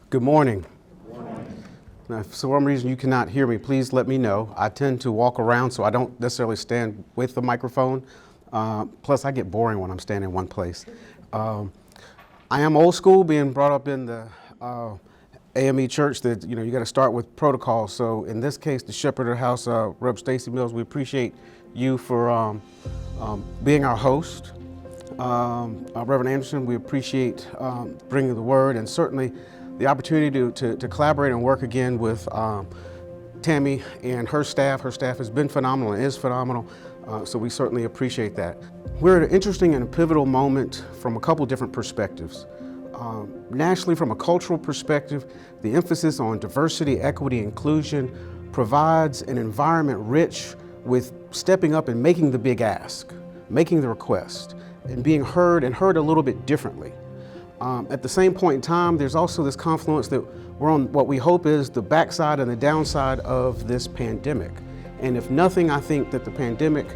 Good morning. Now, if for some reason you cannot hear me, please let me know. I tend to walk around, so I don't necessarily stand with the microphone. Plus, I get boring when I'm standing in one place. I am old school, being brought up in the AME church that, you got to start with protocol. So in this case, the shepherd of the house, Reb Stacy Mills, we appreciate you for being our host. Reverend Anderson, we appreciate bringing the word, and certainly the opportunity to collaborate and work again with Tammy and her staff. Her staff has been phenomenal and is phenomenal, so we certainly appreciate that. We're at an interesting and pivotal moment from a couple different perspectives. Nationally, from a cultural perspective, the emphasis on diversity, equity, inclusion provides an environment rich with stepping up and making the big ask, making the request, and being heard a little bit differently. At the same point in time, there's also this confluence that we're on what we hope is the backside and the downside of this pandemic. And if nothing, I think that the pandemic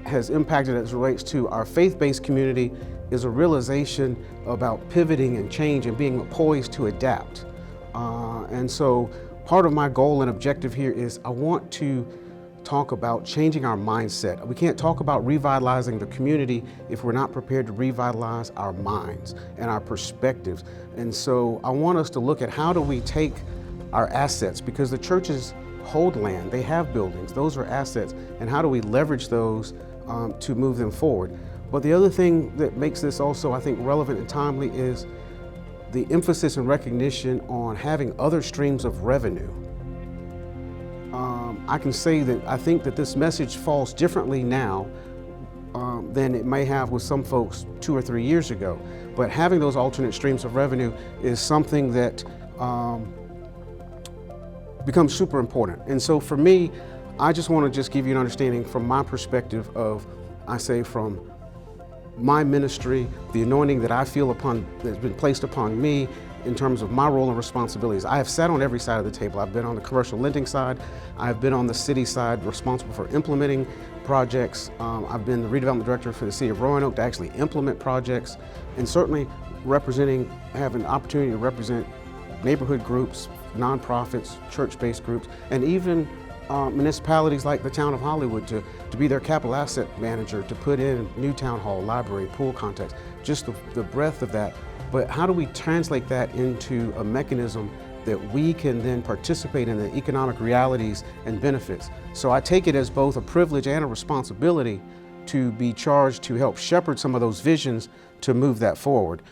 has impacted as it relates to our faith-based community is a realization about pivoting and change and being poised to adapt. And so part of my goal and objective here is I want to talk about changing our mindset. We can't talk about revitalizing the community if we're not prepared to revitalize our minds and our perspectives. And so I want us to look at how do we take our assets, because the churches hold land, they have buildings, those are assets, and how do we leverage those to move them forward. But the other thing that makes this also, I think, relevant and timely is the emphasis and recognition on having other streams of revenue. I can say that I think that this message falls differently now than it may have with some folks 2 or 3 years ago. But having those alternate streams of revenue is something that becomes super important. And so for me, I just want to just give you an understanding from my perspective of, I say, from my ministry, the anointing that I feel upon, that's been placed upon me in terms of my role and responsibilities. I have sat on every side of the table. I've been on the commercial lending side. I've been on the city side, responsible for implementing projects. I've been the redevelopment director for the city of Roanoke to actually implement projects, and certainly having an opportunity to represent neighborhood groups, nonprofits, church-based groups, and even municipalities like the town of Hollywood to be their capital asset manager, to put in new town hall, library, pool complex, just the breadth of that. But how do we translate that into a mechanism that we can then participate in the economic realities and benefits? So I take it as both a privilege and a responsibility to be charged to help shepherd some of those visions to move that forward.